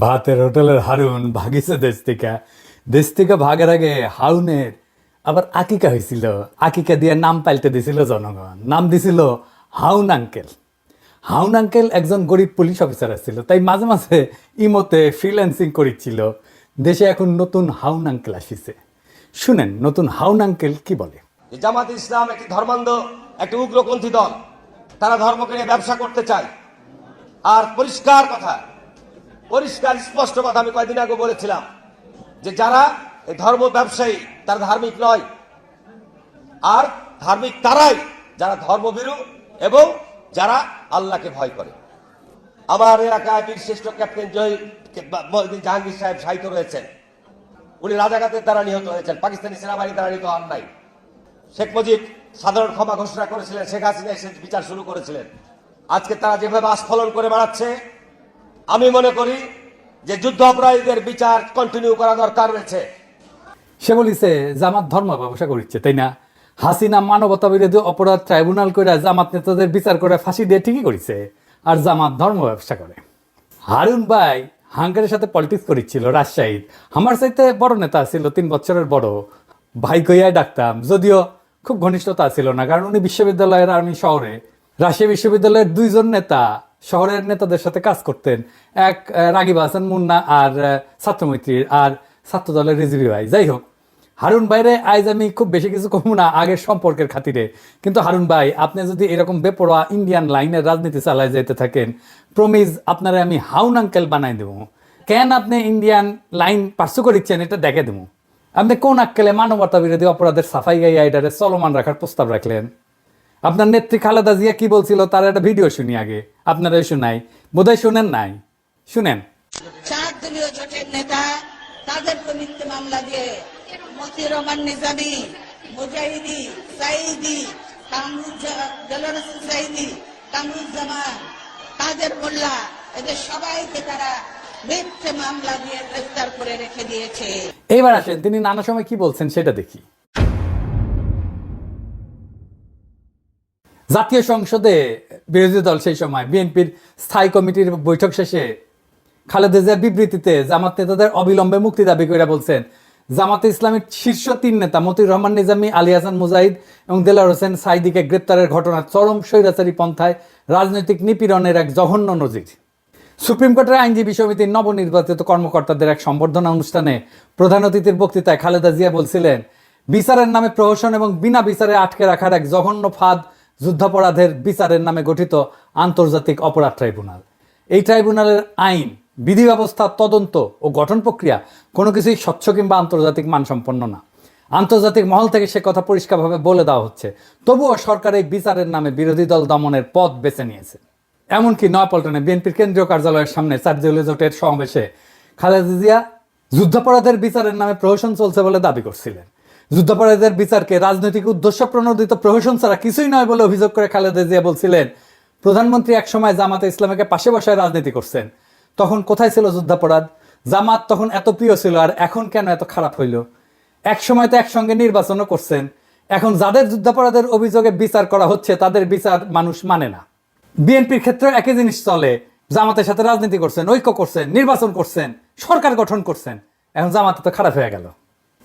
ভাতের হোটেলের হারুন ভাগিছে দেশ থেকে ভাগের আগে হাউনের আবার আকিকা হয়েছিল। আকিকা দিয়ে নাম পাল্টে দিছিল জনগণ, নাম দিছিল হাউন আঙ্কেল। হাউন আঙ্কেল একজন গরিব পুলিশ অফিসার ছিল, তাই মাঝে মাঝে ইমোতে ফ্রিল্যান্সিং করেছিল। দেশে এখন নতুন হাউন আঙ্কেল আসিছে, শুনেন নতুন হাউন আঙ্কেল কি বলে। জামাত ইসলাম একটি ধর্মান্ধ, একটি উগ্রপন্থী দল। তারা ধর্মকে নিয়ে ব্যবসা করতে চায়। আর পরিষ্কার স্পষ্ট কথা আমি কয়েকদিন আগে বলেছিলাম যে যারা এই ধর্ম ব্যবসায়ী তারা ধার্মিক নয়। আর ধার্মিক তারাই যারা ধর্মভীরু এবং যারা আল্লাহকে ভয় করে। আমার এলাকায় বীরশ্রেষ্ঠ ক্যাপ্টেন জাহাঙ্গীর সাহেব শাহিদ রয়েছেন। উনি রাজাঘাতের দ্বারা নিহত হয়েছেন, পাকিস্তানি সেনাবাহিনী দ্বারা নিহত হন নাই। শেখ মুজিব সাধারণ ক্ষমা ঘোষণা করেছিলেন, শেখ হাসিনা এসে বিচার শুরু করেছিলেন। আজকে তারা যেভাবে আস্ফলন করে বেড়াচ্ছে, আমি মনে করি যে যুদ্ধ অপরাধীদের বিচার কন্টিনিউ করা দরকার রয়েছে। সে বলিছে জামাত ধর্ম ব্যবসা করিচ্ছে, তাই না? হাসিনা মানবতা বিরোধী অপরাধ ট্রাইব্যুনাল করে জামাত নেতাদের বিচার করে ফাঁসি দিয়ে ঠিকই করেছে, আর জামাত ধর্ম ব্যবসা করে। হারুন ভাই হাঙ্গারের সাথে পলিটিক্স করেছিল রাজশাহীর। আমার চাইতে বড় নেতা ছিল, 3 বছরের বড়। ভাই কইয়াই ডাকতাম, যদিও খুব ঘনিষ্ঠতা ছিল না, কারণ উনি বিশ্ববিদ্যালয়ের আমি শহরে রাজশাহী বিশ্ববিদ্যালয়ের 2 জন নেতা শহরের নেতাদের সাথে কাজ করতেন। এক রাগিব হাসান মুন্না আর ছাত্রমৈত্রীর, আর ছাত্রদলের রিজভি ভাই। যাই হোক, হারুন ভাইরে আজ আমি খুব বেশি কিছু কম না আগের সম্পর্কের খাতিরে। কিন্তু হারুন ভাই, আপনি যদি এরকম বেপরোয়া ইন্ডিয়ান লাইনের রাজনীতি চালায় যেতে থাকেন, প্রমিজ আপনারা আমি হাউন আঙ্কেল বানাই দেবো। কেন আপনি ইন্ডিয়ান লাইন পার্সু করিচ্ছেন এটা দেখে দেবো। আপনি কোন আক্কেলে মানবতা বিরোধী অপরাধের সাফাই গাইয়া এটারে চলমান রাখার প্রস্তাব রাখলেন? আপনার নেত্রী খালেদা জিয়া কি বলছিল তার একটা ভিডিও শুনি আগে, আপনারা শুনাই, বোধহয় শুনেন নাই, শুনেন। 4 দলীয় জোটের নেতা তাদেরকে মিথ্যে মামলা দিয়ে মতিউর রহমান নিজামী, মুজাহিদি, সাইদি, সাইদি, কামরুজ্জামান, কাদের মোল্লা, এদের সবাইকে তারা মিথ্যে মামলা দিয়ে গ্রেফতার করে রেখে দিয়েছে। এবার আসেন তিনি নানা সময় কি বলছেন সেটা দেখি। জাতীয় সংসদে বিরোধী দল সেই সময় বিএনপির স্থায়ী কমিটির বৈঠক শেষে খালেদা জিয়ার বিবৃতিতে জামাত নেতাদের অবিলম্বে মুক্তি দাবি করে বলছেন, জামাতে ইসলামের শীর্ষ 3 নেতা মতিউর রহমান নিজামী, আলী হাসান মুজাহিদ এবং দেলাওয়ার হোসেন সাইদিকে গ্রেপ্তারের ঘটনা চরম স্বৈরাচারী পন্থায় রাজনৈতিক নিপীড়নের এক জঘন্য নজির। সুপ্রিম কোর্টের আইনজীবী সমিতির নবনির্বাচিত কর্মকর্তাদের এক সম্বর্ধনা অনুষ্ঠানে প্রধান অতিথির বক্তৃতায় খালেদা জিয়া বলছিলেন, বিচারের নামে প্রহসন এবং বিনা বিচারে আটকে রাখার এক জঘন্য ফাঁদ যুদ্ধাপরাধের বিচারের নামে গঠিত আন্তর্জাতিক অপরাধ ট্রাইব্যুনাল। এই ট্রাইব্যুনালের আইন, বিধি ব্যবস্থা, তদন্ত ও গঠন প্রক্রিয়া কোনো কিছুই স্বচ্ছ কিংবা আন্তর্জাতিক মানসম্পন্ন না। আন্তর্জাতিক মহল থেকে সে কথা পরিষ্কারভাবে বলে দেওয়া হচ্ছে, তবুও সরকার এই বিচারের নামে বিরোধী দল দমনের পথ বেছে নিয়েছে। এমনকি নয়াপল্টনে বিএনপির কেন্দ্রীয় কার্যালয়ের সামনে 4 দলীয় জোটের সমাবেশে খালেদা জিয়া যুদ্ধাপরাধের বিচারের নামে প্রহসন চলছে বলে দাবি করছিলেন। যুদ্ধাপরাধের বিচারকে রাজনৈতিক উদ্দেশ্য প্রণোদিত প্রহসন ছাড়া কিছুই নয় বলে অভিযোগ করে খালেদা জিয়া বলছিলেন, প্রধানমন্ত্রী একসময় জামাতে ইসলামকে পাশে বসায় রাজনীতি করছেন, তখন কোথায় ছিল যুদ্ধাপরাধ? জামাত তখন এত প্রিয় ছিল, আর এখন কেন এত খারাপ হইল? এক সময় তো একসঙ্গে নির্বাচনও করছেন। এখন যাদের যুদ্ধাপরাধের অভিযোগে বিচার করা হচ্ছে তাদের বিচার মানুষ মানে না। বিএনপির ক্ষেত্রে একই জিনিস চলে, জামাতের সাথে রাজনীতি করছেন, ঐক্য করছেন, নির্বাচন করছেন, সরকার গঠন করছেন, এখন জামাতে তো খারাপ হয়ে গেল।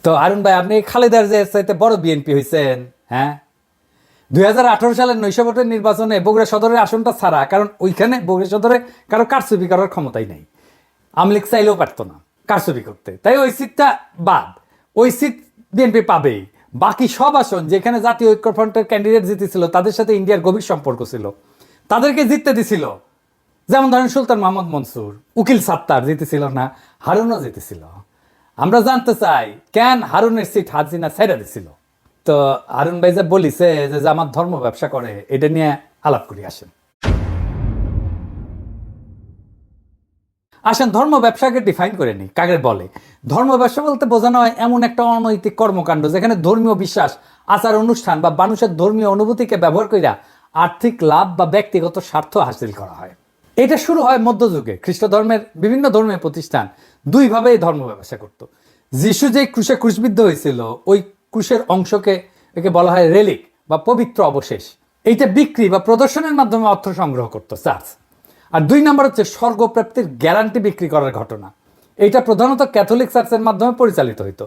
তো হারুন ভাই, আপনি খালেদার যে চাইতে বড় বিএনপি হয়েছেন। হ্যাঁ, 2018 সালের নৈশ ভোটের নির্বাচনে বগুড়া সদরের আসনটা ছাড়া, কারণ ওইখানে বগুড়া সদরে কারো কারচুপি করার ক্ষমতাই নাই, আওয়ামী লীগ চাইলেও পারতো না কারচুপি করতে, তাই ওই সিটটা বাদ। ওই সিট বিএনপি পাবেই। বাকি সব আসন যেখানে জাতীয় ঐক্যফ্রন্টের ক্যান্ডিডেট জিতেছিল, তাদের সাথে ইন্ডিয়ার গভীর সম্পর্ক ছিল, তাদেরকে জিততে দিছিল। যেমন ধরেন সুলতান মোহাম্মদ মনসুর, উকিল সাত্তার জিতেছিল না, হারুনও জিতেছিল। আমরা জানতে চাই কেন হারুনের সিট হাসিনা ছেড়ে দিছিল। তো হারুন ভাই যে বলিছে যে জামাত ধর্ম ব্যবসা করে, এটা নিয়ে আলাপ করি। আসেন ধর্ম ব্যবসাকে ডিফাইন করে নি, কাকে বলে। ধর্ম ব্যবসা বলতে বোঝানো হয় এমন একটা অনৈতিক কর্মকাণ্ড যেখানে ধর্মীয় বিশ্বাস, আচার অনুষ্ঠান বা মানুষের ধর্মীয় অনুভূতিকে ব্যবহার কইরা আর্থিক লাভ বা ব্যক্তিগত স্বার্থ হাসিল করা হয়। এটা শুরু হয় মধ্যযুগে। খ্রিস্ট ধর্মের বিভিন্ন ধর্মীয় প্রতিষ্ঠান 2 ভাবে এই ধর্ম ব্যবসা করত। যিশু যে ক্রুশে ক্রুশবিদ্ধ হয়েছিল, ওই ক্রুশের অংশকে একে বলা হয় রেলিক বা পবিত্র অবশেষ। এইটা বিক্রি বা প্রদর্শনের মাধ্যমে অর্থ সংগ্রহ করত চার্চ। আর 2 নম্বর হচ্ছে স্বর্গপ্রাপ্তির গ্যারান্টি বিক্রি করার ঘটনা। এইটা প্রধানত ক্যাথলিক চার্চের মাধ্যমে পরিচালিত হতো।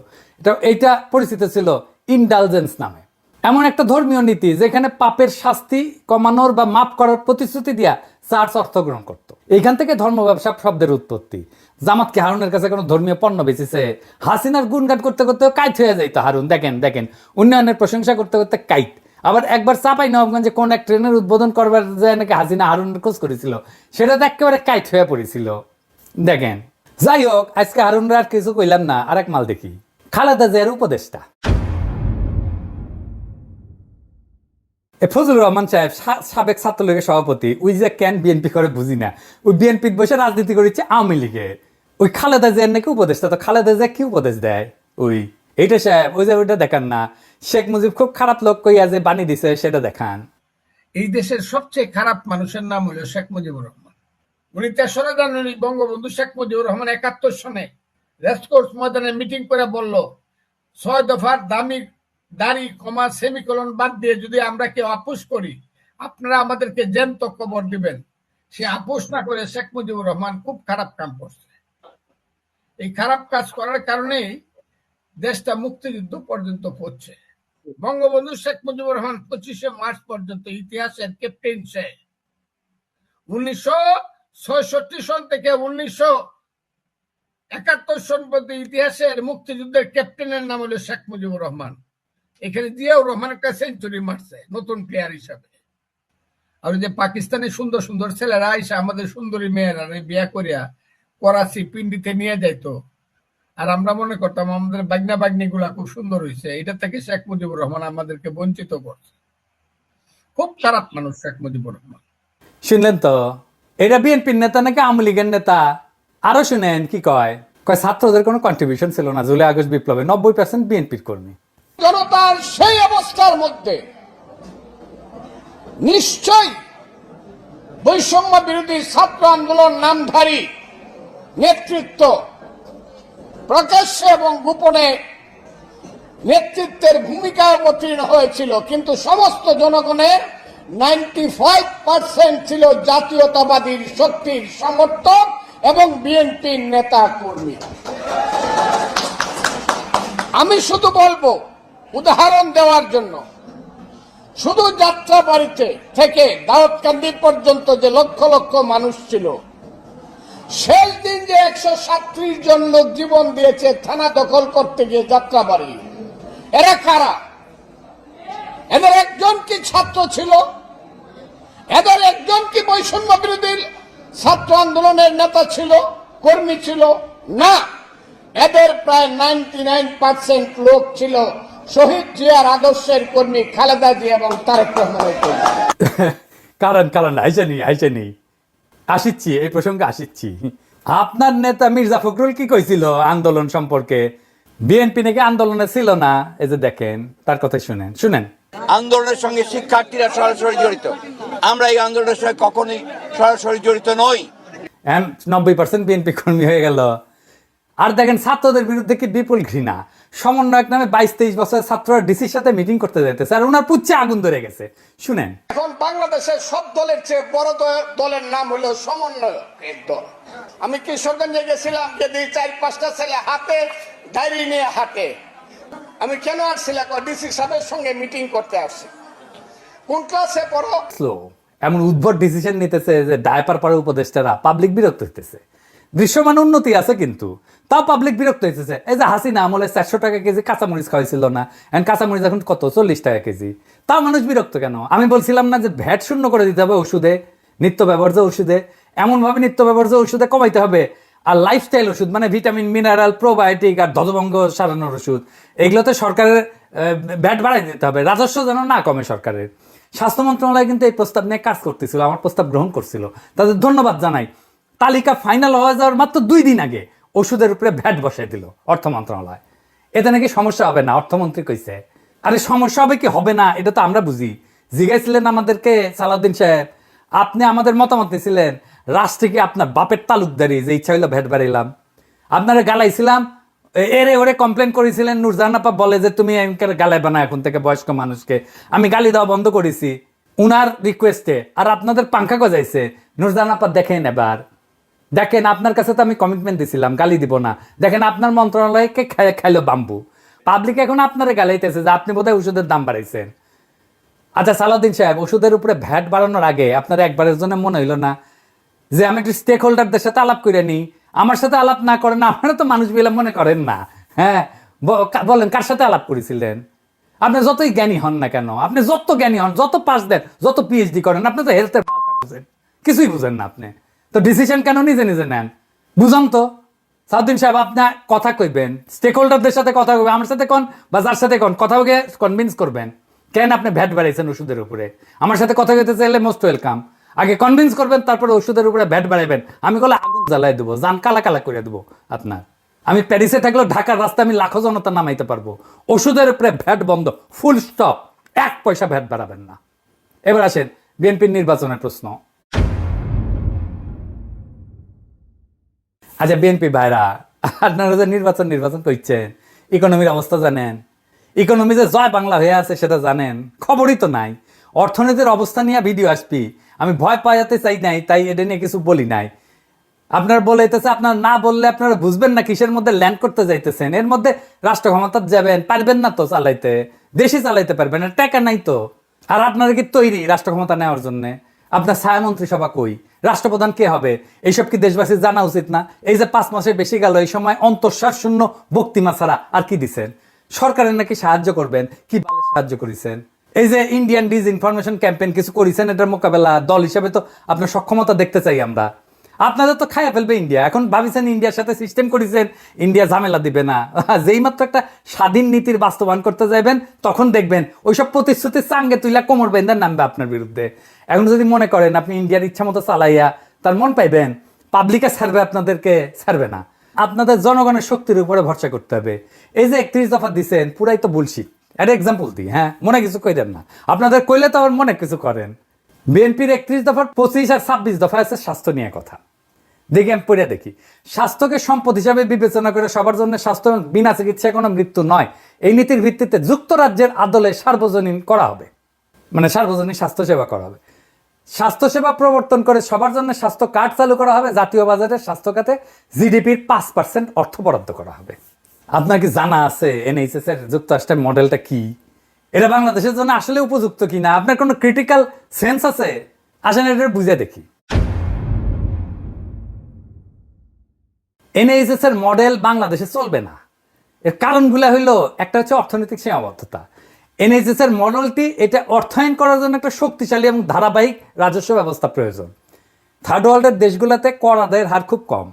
এইটা পরিচিত ছিল ইনডালজেন্স নামে। এমন একটা ধর্মীয় নীতি যেখানে পাপের শাস্তি কমানোর বা মাফ করার প্রতিশ্রুতি দিয়া চার্চ অর্থ গ্রহণ করত। এইখান থেকে ধর্ম ব্যবসা শব্দের উৎপত্তি। জামাতকে হারুনের কাছে কোনো ধর্মীয় পণ্য বেচেছে? হাসিনার গুণগান করতে করতে কাইট হয়ে যাইতো হারুন। দেখেন উন্নয়নের প্রশংসা করতে করতে কাইট। আবার একবার চাঁপাইনবাবগঞ্জে কোন এক ট্রেনের উদ্বোধন করবার যায় নাকি হাসিনা হারুনের খোঁজ করেছিল, সেটা তো একেবারে কাইট হয়ে পড়েছিল। দেখেন, যাই হোক, আজকে হারুনরা আর কিছু কইলাম না, আরেক মাল দেখি। খালেদা জিয়ার উপদেষ্টা ফজলুর রহমান সাহেব, সাবেক ছাত্রলীগের সভাপতি, ওই যে কেন বিএনপি করে বুঝি না, ওই বিএনপি বসে রাজনীতি করেছে আওয়ামী লীগের। ওই খালেদা জিয়ার নাকি উপদেষ্টা। তো খালেদা জিয়া কি উপদেশ দেয়? এইটা সাহেব, ওই যে ওইটা দেখান না, শেখ মুজিব খুব খারাপ লোক কইয়া যে বাণী দিছে সেটা দেখান। এই দেশের সবচেয়ে খারাপ মানুষের নাম হলো শেখ মুজিবুর রহমান। উনি 3রা জানুয়ারি বঙ্গবন্ধু শেখ মুজিবুর রহমান 71 সনে রেসকোর্স ময়দানে মিটিং করে বলল, 6 দফার দাড়ি কমা সেমিকোলন বাদ দিয়ে যদি আমরা কেউ আপোষ করি, আপনারা আমাদেরকে জ্যান্ত কবর দিবেন। সে আপোষ না করে শেখ মুজিবুর রহমান খুব খারাপ কাম করছে। এই খারাপ কাজ করার কারণেই দেশটা মুক্তিযুদ্ধ পর্যন্ত পড়ছে। বঙ্গবন্ধু শেখ মুজিবুর রহমান 25শে মার্চ পর্যন্ত ইতিহাসের ক্যাপ্টেন সে। 1966 সন থেকে 1971 সন পর্যন্ত ইতিহাসের মুক্তিযুদ্ধের ক্যাপ্টেনের নাম হলো শেখ মুজিবুর রহমান। এখানে জিয়াউর রহমান একটা সেঞ্চুরি মারছে নতুন প্লেয়ার হিসাবে। আর যে পাকিস্তানি সুন্দর সুন্দর ছেলেরা আইসা আমাদের সুন্দরী মেয়েরা বিয়া করিয়া করাচি পিন্ডিতে নিয়ে যাইতো, আর আমরা মনে করতাম আমাদের বাগনি গুলা খুব সুন্দর হয়েছে। এটা থেকে শেখ মুজিবুর রহমান আমাদেরকে বঞ্চিত করছে। খুব খারাপ মানুষ শেখ মুজিবুর রহমান। শুনলেন তো, এটা বিএনপির নেতা নাকি আওয়ামী লীগের নেতা? আরো শুনেন কি কয় ছাত্রদের কোনো কন্ট্রিবিউশন ছিল না জুলাই আগস্ট বিপ্লবে, 90% বিএনপির কর্মী। জনতার সেই অবস্থার মধ্যে নিশ্চয় বৈষম্য বিরোধী ছাত্র আন্দোলন নামধারী নেতৃত্ব প্রকাশ্যে এবং গোপনে নেতৃত্বের ভূমিকা অবতীর্ণ হয়েছিল, কিন্তু সমস্ত জনগণের 95% ছিল জাতীয়তাবাদী শক্তির সমর্থক এবং বিএনপির নেতা কর্মী। আমি শুধু বলবো, উদাহরণ দেওয়ার জন্য, শুধু যাত্রাবাড়িতে থেকে দাউদকান্দি পর্যন্ত যে লক্ষ লক্ষ মানুষ ছিল, শেষ দিন যে 137 জন লোক জীবন দিয়েছে থানা দখল করতে গিয়ে যাত্রাবাড়ি, এরা কারা? এদের একজন কি ছাত্র ছিল? এদের একজন কি বৈষম্য বিরোধী ছাত্র আন্দোলনের নেতা ছিল, কর্মী ছিল? না, এদের প্রায় 99% লোক ছিল শহীদ জিয়ার আদর্শের কর্মী, খালেদা জিয়া এবং তারেক রহমানের কর্মী। কারণ আইসানি আসিচ্ছি, এই প্রসঙ্গে আসিচ্ছি। আপনার নেতা মির্জা ফখরুল কি কইছিল আন্দোলন সম্পর্কে? বিএনপি নাকি আন্দোলনে ছিল না। এই যে দেখেন, তার কথা শুনেন। আন্দোলনের সঙ্গে শিক্ষার্থীরা সরাসরি জড়িত, আমরা এই আন্দোলনের সঙ্গে কখনোই সরাসরি জড়িত নই। 90% বিএনপি কর্মী হয়ে গেল। আর দেখেন, ছাত্রদের বিরুদ্ধে কি বিপুল ঘৃণা। সমন্বয়ক নামে 22-23 বছরের ছাত্ররা ডিসির সাথে মিটিং করতে যেতেছে, আর ওনার পুচ্ছে আগুন ধরে গেছে। শুনেন, এখন বাংলাদেশের সব দলের চেয়ে বড় দলের নাম হলো সমন্বয়ক দল। আমি কিশোরগঞ্জে গেছিলাম, যদি 4-5টা ছেলে হাতে ডায়েরি নিয়ে হাঁটে। আমি কেন আসছিলাম? ডিসি সাহেবের সঙ্গে মিটিং করতে আসছি। কোন ক্লাসে পড়ো? এমন উদ্ভট ডিসিশন নিতেছে যে ডায়পার পরে উপদেষ্টারা, পাবলিক বিরক্ত হইতেছে। দৃশ্যমান উন্নতি আছে কিন্তু তাও পাবলিক বিরক্ত হইতেছে। এই যে হাসিনা আমলে 400 টাকা কেজি কাঁচামরিচ খাওয়াইছিল না, এখন কাঁচামরিচ এখন কত, 40 টাকা কেজি। তাও মানুষ বিরক্ত কেন? আমি বলছিলাম না যে ভ্যাট শূন্য করে দিতে হবে ওষুধে, নিত্য ব্যবহার্য ওষুধে, এমনভাবে নিত্য ব্যবহার্য ওষুধে কমাইতে হবে। আর লাইফস্টাইল ওষুধ মানে ভিটামিন, মিনারেল, প্রোবায়োটিক আর ধ্বজভঙ্গ সারানোর ওষুধ, এগুলোতে সরকারের ভ্যাট বাড়াই দিতে হবে, রাজস্ব যেন না কমে সরকারের। স্বাস্থ্য মন্ত্রণালয় কিন্তু এই প্রস্তাব নিয়ে কাজ করতেছিল, আমার প্রস্তাব গ্রহণ করছিল, তাদের ধন্যবাদ জানাই। তালিকা ফাইনাল হয়ে যাওয়ার মাত্র 2 দিন আগে ওষুধের উপরে ভ্যাট বসাই দিল অর্থ মন্ত্রণালয়। এতে নাকি সমস্যা হবে না, অর্থমন্ত্রী কইছে। আরে সমস্যা হবে কি হবে না এটা তো আমরা বুঝি। জিজ্ঞাসছিলেন আমাদেরকে সালাউদ্দিন সাহেব, আপনি আমাদের মতামত নিয়েছিলেন, রাষ্ট্রে কি আপনার বাপের তালুকদারি যে ইচ্ছা হইলো ভ্যাট বাড়াইলাম? আপনারা গালাইছিলাম, এরে ওরে কমপ্লেন করেছিলেন। নূরজাহান আপা বলে যে তুমি গালাইবা না এখন থেকে বয়স্ক মানুষকে। আমি গালি দেওয়া বন্ধ করেছি। উনার রিকোয়েস্টে। আর আপনাদের পাঙ্খা গজাইছে। নুরজান আপা দেখেন এবার, দেখেন আপনার কাছে তো আমি কমিটমেন্ট দিছিলাম, গালি দিব না। দেখেন আপনার মন্ত্রণালয়কে খাইলো বাম্বু, পাবলিক এখন আপনারে গালাইতেছে যে আপনি বোধহয় ওষুধের দাম বাড়াইছেন। আচ্ছা সালাউদ্দিন সাহেব, ওষুধের উপরে ভ্যাট বাড়ানোর আগে আপনার একবারের জন্য মনে হইলো না যে আমি একটু স্টেক হোল্ডারদের সাথে আলাপ করে নিই? আমার সাথে আলাপ না করেন না, আপনারা তো মানুষ বলে মনে করেন না। হ্যাঁ বলেন, কার সাথে আলাপ করেছিলেন? আপনি যতই জ্ঞানী হন না কেন, আপনি যত জ্ঞানী হন, যত পাস দেন, যত পিএইচডি করেন, আপনি তো হেলথের বুঝেন, কিছুই বুঝেন না আপনি। তো ডিসিশন কেন নিজে নিজে নেন? বুঝান তো। সাউদ্দিন সাহেব, আপনি কথা কইবেন, স্টেক হোল্ডারদের সাথে কথা কইবেন, আমার সাথে কোন বা যার সাথে কোন কথা ওকে কনভিন্স করবেন কেন আপনি ভ্যাট বাড়াইছেন ওষুধের উপরে। আমার সাথে কথা কইতে চাইলে মোস্ট ওয়েলকাম। আগে কনভিন্স করবেন, তারপরে ওষুধের উপরে ভ্যাট বাড়াইবেন। আমি কলে আগুন জ্বালাই দেবো, জান কালা কালা করে দেবো আপনার। আমি প্যারিসে থাকলেও ঢাকার রাস্তায় আমি লাখো জনতা নামাইতে পারবো। ওষুধের উপরে ভ্যাট বন্ধ, ফুল স্টপ, 1 পয়সা ভ্যাট বাড়াবেন না। এবার আসেন বিএনপির নির্বাচনের প্রশ্ন। আচ্ছা বিএনপি ভাইরা, আপনারা যে নির্বাচন করছেন, ইকোনমির অবস্থা জানেন? ইকোনমি যে জয় বাংলা হয়ে আছে সেটা জানেন? খবরই তো নাই। অর্থনীতির অবস্থা নিয়ে ভিডিও আসবি, আমি ভয় পাওয়াতে চাই নাই, তাই এটা নিয়ে কিছু বলি নাই। আপনারা বলাইতেছে, আপনারা না বললে আপনারা বুঝবেন না কিসের মধ্যে ল্যান্ড করতে যাইতেছেন। এর মধ্যে রাষ্ট্র ক্ষমতা যাবেন, পারবেন না তো চালাইতে, দেশে চালাইতে পারবেন না, টাকা নাই তো। আর আপনারা কি তৈরি রাষ্ট্র ক্ষমতা নেওয়ার জন্য? আপনার ছায়ামন্ত্রী সভা কই? রাষ্ট্রপ্রধান কে হবে? এইসব কি দেশবাসীর জানা উচিত না? এই যে 5 মাসের বেশি গেল, এই সময় অন্তঃসার শূন্য বক্তিমা ছাড়া আর কি দিচ্ছেন? সরকারের নাকি সাহায্য করবেন, কি ভালো সাহায্য করেছেন? এই যে ইন্ডিয়ান ডিসইনফরমেশন ক্যাম্পেইন কিছু করেছেন, এটার মোকাবেলা দল হিসেবে তো আপনার সক্ষমতা দেখতে চাই আমরা। আপনাদের তো খাইয়া ফেলবে ইন্ডিয়া। এখন ভাবিছেন ইন্ডিয়ার সাথে সিস্টেম করেছেন, ইন্ডিয়া ঝামেলা দিবে না। যেই মাত্র একটা স্বাধীন নীতির বাস্তবায়ন করতে যাইবেন, তখন দেখবেন ওইসব প্রতিশ্রুতির চাঙ্গে তুইলা কোমর বেঁধে নামবে আপনার বিরুদ্ধে। এখন যদি মনে করেন আপনি ইন্ডিয়ার ইচ্ছা মতো চালাইয়া তার মন পাইবেন, পাবলিকে ছাড়বে, আপনাদেরকে ছাড়বে না। আপনাদের জনগণের শক্তির উপরে ভরসা করতে হবে। এই যে 31 দফা দিচ্ছেন, পুরাই তো বুলশিট। একটা এক্সাম্পল দিই, হ্যাঁ, মনে কিছু কইলেন না। আপনাদের কইলে তো আবার মনে কিছু করেন। বিএনপির 31 দফার 25 আর 26 দফা আছে স্বাস্থ্য নিয়ে কথা। দেখি আমি পড়ে দেখি, স্বাস্থ্যকে সম্পদ হিসাবে বিবেচনা করে সবার জন্য স্বাস্থ্য বিনা চিকিৎসায় কোনো মৃত্যু নয়, এই নীতির ভিত্তিতে যুক্তরাজ্যের আদলে সার্বজনীন করা হবে, মানে সার্বজনীন স্বাস্থ্যসেবা করা হবে। স্বাস্থ্যসেবা প্রবর্তন করে সবার জন্য স্বাস্থ্য কার্ড চালু করা হবে। জাতীয় বাজেটে স্বাস্থ্য খাতে জিডিপির 5% অর্থ বরাদ্দ করা হবে। আপনার কি জানা আছে এনএইচএস এর যুক্তরাষ্ট্রের মডেলটা কি? এটা বাংলাদেশের জন্য আসলে উপযুক্ত কিনা? আপনার কোনো ক্রিটিক্যাল সেন্স আছে? আসেন এটা বুঝে দেখি। এনএইচএস এর মডেল বাংলাদেশে চলবে না। এর কারণগুলো হইলো, একটা হচ্ছে অর্থনৈতিক সীমাবদ্ধতা। এনএইচএস এর মডেলটি, এটা অর্থায়ন করার জন্য একটা শক্তিশালী এবং ধারাবাহিক রাজস্ব ব্যবস্থা প্রয়োজন। থার্ড ওয়ার্ল্ডের দেশগুলোতে কর আদায়ের হার খুব কম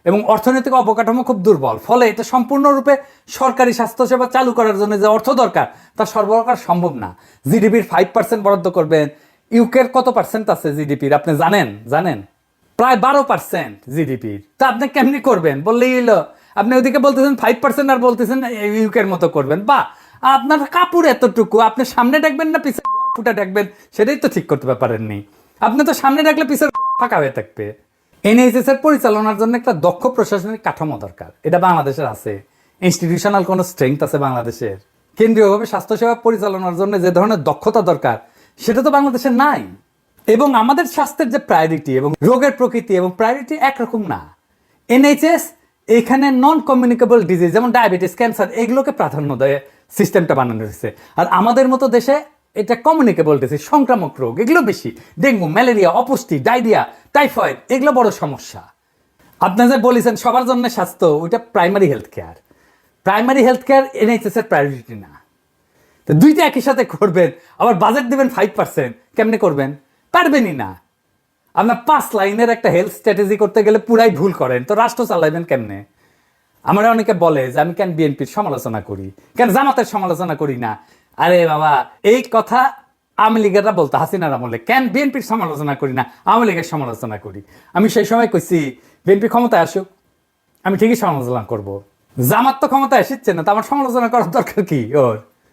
এবং অর্থনৈতিক অবকাঠামো খুব দুর্বল। ফলে এটা সম্পূর্ণরূপে সরকারি স্বাস্থ্যসেবা চালু করার জন্য যে অর্থ দরকার তা সরবরাহ করা সম্ভব না। জিডিপির 5% বরাদ্দ করবেন। ইউকের কত পার্সেন্ট আছে জিডিপির আপনি জানেন? প্রায় 12% জিডিপির। তা আপনি কেমনি করবেন? বললেই হলো। আপনি ওইদিকে বলতেছেন 5% আর বলতেছেন ইউকের মতো করবেন। বা আপনার কাপড় এতটুকু, আপনি সামনে ডাকবেন না পিছনে ফুটা ডাকবেন, সেটাই তো ঠিক করতে পারেননি। আপনি তো সামনে ডাকলে পিছনে ফাঁকা হয়ে থাকবে। এনএইচএস এর পরিচালনার জন্য একটা দক্ষ প্রশাসনিক কাঠামো দরকার। এটা বাংলাদেশের আছে? ইনস্টিটিউশনাল কোনো স্ট্রেংথ আছে বাংলাদেশের? কেন্দ্রীয়ভাবে স্বাস্থ্যসেবা পরিচালনার জন্য যে ধরনের দক্ষতা দরকার, সেটা তো বাংলাদেশের নাই। এবং আমাদের স্বাস্থ্যের যে প্রায়োরিটি এবং রোগের প্রকৃতি এবং প্রায়োরিটি একরকম না। এনএইচএস এখানে নন কমিউনিকেবল ডিজিজ যেমন ডায়াবেটিস, ক্যান্সার, এগুলোকে প্রাধান্য দেয় সিস্টেমটা বানানো হয়েছে। আর আমাদের মতো দেশে এটা কমিউনিকেবল ডিজিজ, সংক্রামক রোগ, এগুলো বেশি। ডেঙ্গু, ম্যালেরিয়া, অপুষ্টি, ডায়রিয়া, টাইফয়েড, এগুলো বড় সমস্যা। আপনি যে বলেছেন সবার জন্য স্বাস্থ্য, ওইটা primary health care. Primary health care NHS এর প্রায়োরিটি না। তো দুইটা একই সাথে করবেন, আবার বাজেট দেবেন 5%, কেমনে করবেন? পারবেনই না। আপনার 5 লাইনের একটা হেলথ স্ট্র্যাটেজি করতে গেলে পুরাই ভুল করেন, তো রাষ্ট্র চালাইবেন কেমনে? আমরা অনেকে বলে যে আমি কেন বিএনপির সমালোচনা করি, কেন জামাতের সমালোচনা করি না। আরে বাবা, এই কথা আওয়ামী লীগেররা বলতো হাসিনার আমলে, কেন বিএনপির সমালোচনা করি না, আওয়ামী লীগের সমালোচনা করি। আমি সেই সময় কইছি বিএনপি ক্ষমতায় আসুক, আমি ঠিকই সমালোচনা করব। জামাত তো ক্ষমতায় আসছে না, তো আমার সমালোচনা করার দরকার কি ওর?